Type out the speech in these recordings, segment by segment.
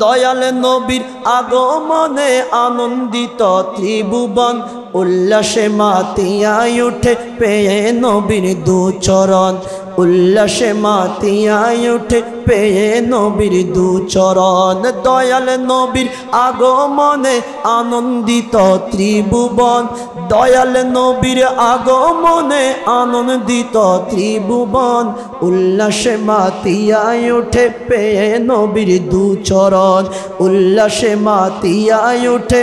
দয়াল নবীর আগমনে আনন্দিত ত্রিভুবন উল্লাসে মাতিয়ায় উঠে পেয়ে নবীর দুচরণ উল্লাসে মাতিয়ায় উঠে পেয়ে নবীর দুচরণ দয়াল নবীর আগমনে আনন্দিত ত্রিভুবন দয়াল নবীর আগমনে আনন্দিত ত্রিভুবন উল্লাসে মাতিয়ায় উঠে পেয়ে নবীর দুচরণ উল্লাসে মাতিয়ায় উঠে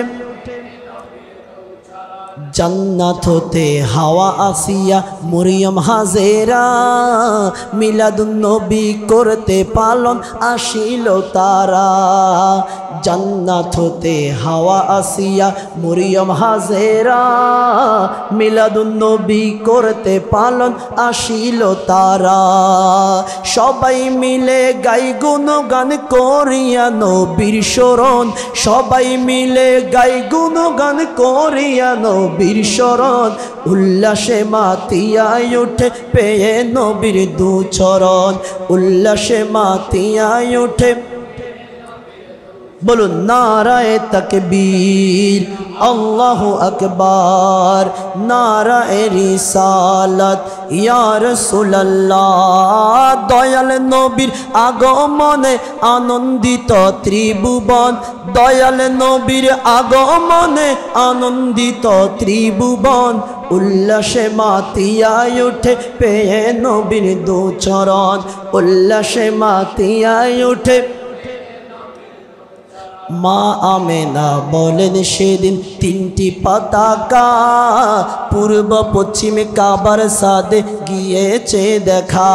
জান্নাত হতে হাওয়া আসিয়া মরিয়ম হাজেরা মিলাদুন নবী করতে পালন আসিল তারা জান্নাত হতে হাওয়া আসিয়া মরিয়ম হাজেরা মিলাদুন নবী করতে পালন আসিল তারা সবাই মিলে গাই গুণগান করিয়া নবীর শরণ সবাই মিলে গাই গুণগান করিয়া নবীর শরণ উল্লাসে মাতিয়ায় উঠে পেয়ে নবীর দুচরণ উল্লাসে মাতিয়ায় উঠে বলুন নারায়ে তাকবীর আল্লাহু আকবার নারায়ে রিসালাত ইয়া রাসূলুল্লাহ দয়াল নবীর আগমনে আনন্দিত ত্রিভুবন দয়াল নবীর আগমনে আনন্দিত ত্রিভুবন উল্লাসে মাতিয়ায় উঠে পেয়ে নবীর দুচরণ উল্লাসে মাতিয়ায় উঠে মা আমেনা বলেন সেদিন তিনটি পতাকা পূর্ব পশ্চিমে কাবার সাদে গিয়েছে দেখা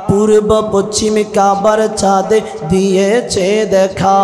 পূর্ব পশ্চিমে কাবার ছাদে দিয়েছে দেখা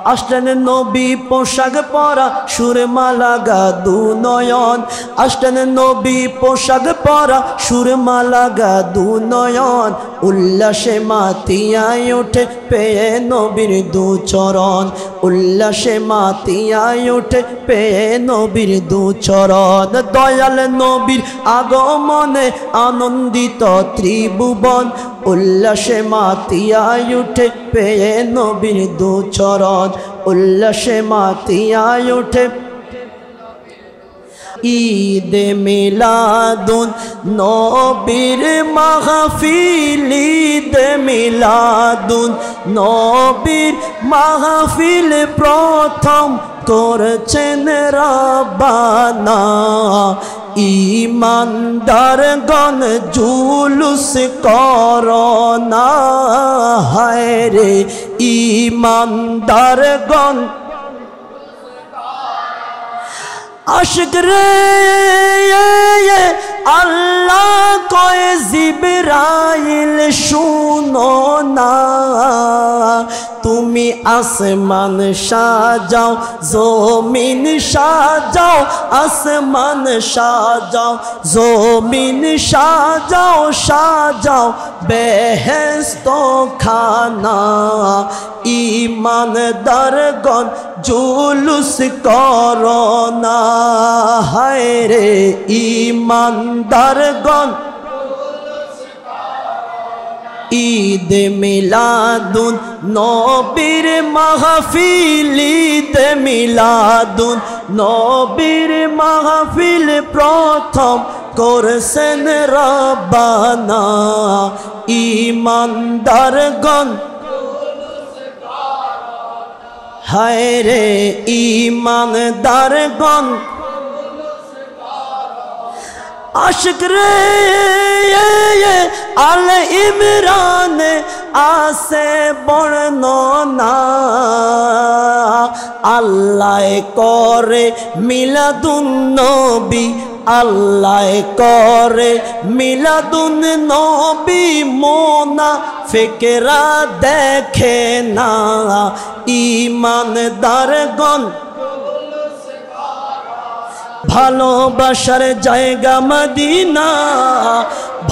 আসলেন নবী পোশাক পরা সুরমা লাগা দু নয়ন আসলেন নবী পোশাক পরা সুরমা লাগা দু নয়ন উল্লাসে মাতিয়ায় উঠে পেয়ে নবীর দুচরণ উল্লাসে মাতিয়ায় উঠে পেয়ে নবীর দুচরণ দয়াল নবীর আগমনে আনন্দিত ত্রিভুবন উল্লাসে মাতিয়ায় উঠে পেয়ে নবীর দুচরণ উল্লাসে মাতিয়ায় উঠে ঈদে মিলাদুন নবীর মাহফিল ঈদে মিলাদুন নবীর মাহফিল প্রথম করছেন রব্বানা ঈমানদারগণ জুলুস করোনা হায় রে ঈমানদারগণ আশিক রে আল্লাহ কয় জিবরাইল শুনো না তুমি আসমান সাজাও জমিন সাজাও আসমান সাজাও জমিন সাজাও সাজাও বেহেশত খানা ঈমানদারগণ জুলুস করোনা হায় রে ঈমানদারগণ ঈদ মিলাদুন নবীর মাহফিল ঈদ মিলাদুন নবীর মাহফিল প্রথম করছেন রব্বানা ঈমানদারগণ হায় রে ঈমানদারগণ আশিক রে আল ইমরান আসে বর্ণনা আল্লাহ করে মিলাদুন নবী আল্লাহ করে মিলাদুন নবী মুনাফিকরা দেখে না ঈমানদারগণ ভালোবাসার জায়গা মদিনা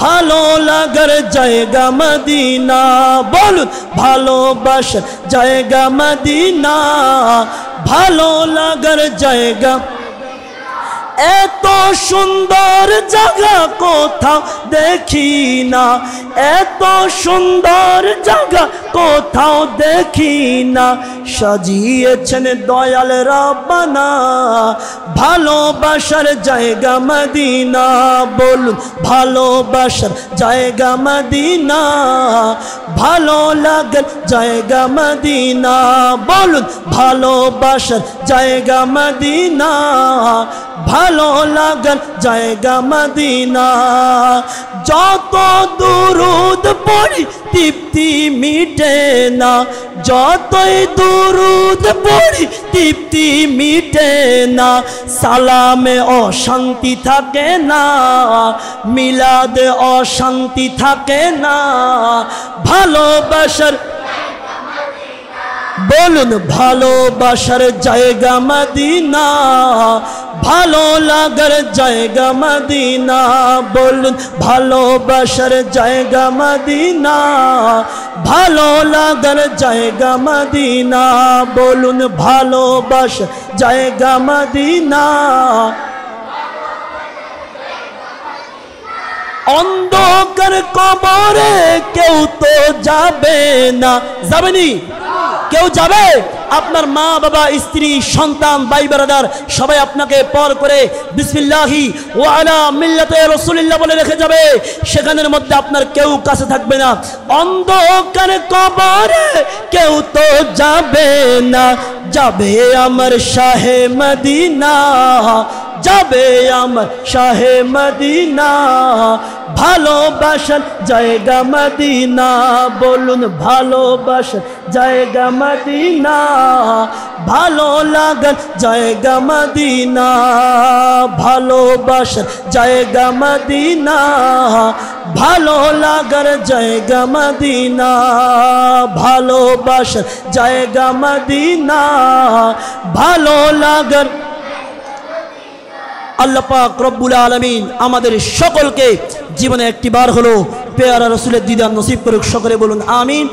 ভালো লাগার জায়গা মদিনা বলুন ভালোবাসার জায়গা মদিনা ভালো লাগার জায়গা এত সুন্দর জায়গা কোথাও দেখি না, এত সুন্দর জায়গা কোথাও দেখি না, সাজিয়েছেন দয়াল রব্বানা ভালোবাসার জায়গা মদিনা। বলুন ভালোবাসার জায়গা মদিনা, ভালো লাগার জায়গা মদিনা। বলুন ভালোবাসার জায়গা মদিনা, ভালো লাগার জায়গা মদিনা। যত দুরুদ পড়ি তৃপ্তি মিটে না, যতই দুরুদ পড়ি তৃপ্তি মিটে না, সালামে অশান্তি থাকে না, মিলাদে অশান্তি থাকে না, ভালোবাসার বলুন ভালোবাসার জায়গা মদিনা, ভালো লাগার জায়গা মদিনা। বলুন ভালোবাসার জায়গা মদিনা, ভালো লাগার জায়গা মদিনা। বলুন ভালোবাসার জায়গা মদিনা। অন্ধকার কবরে কেউ তো যাবে না, যাবেনি? কেউ যাবে? আপনার মা বাবা স্ত্রী সন্তান ভাই ব্রাদার সবাই আপনাকে পর করে বিসমিল্লাহি ওয়া আলা মিল্লাতে রাসূলিল্লাহ বলে রেখে যাবে, সেখানের মধ্যে আপনার কেউ কাছে থাকবে না। অন্ধকার কবরে কেউ তো যাবে না, যাবে আমার শাহে মদিনা, যাবে আমার শাহে মদিনা, ভালোবাসার জায়গা মদিনা। বলুন ভালোবাসার জায়গা মদিনা, ভালো লাগার জায়গা মদিনা, ভালোবাসার জায়গা মদিনা, ভালো লাগার জায়গা মদিনা, ভালোবাসার জায়গা মদিনা, ভালো লাগার। আল্লাহ পাক রব্বুল আলামিন আমাদের সকলকে জীবনে একটিবার হলো পেয়ারা রাসূলের দিদার নসিব করুক। সকলে বলুন আমিন।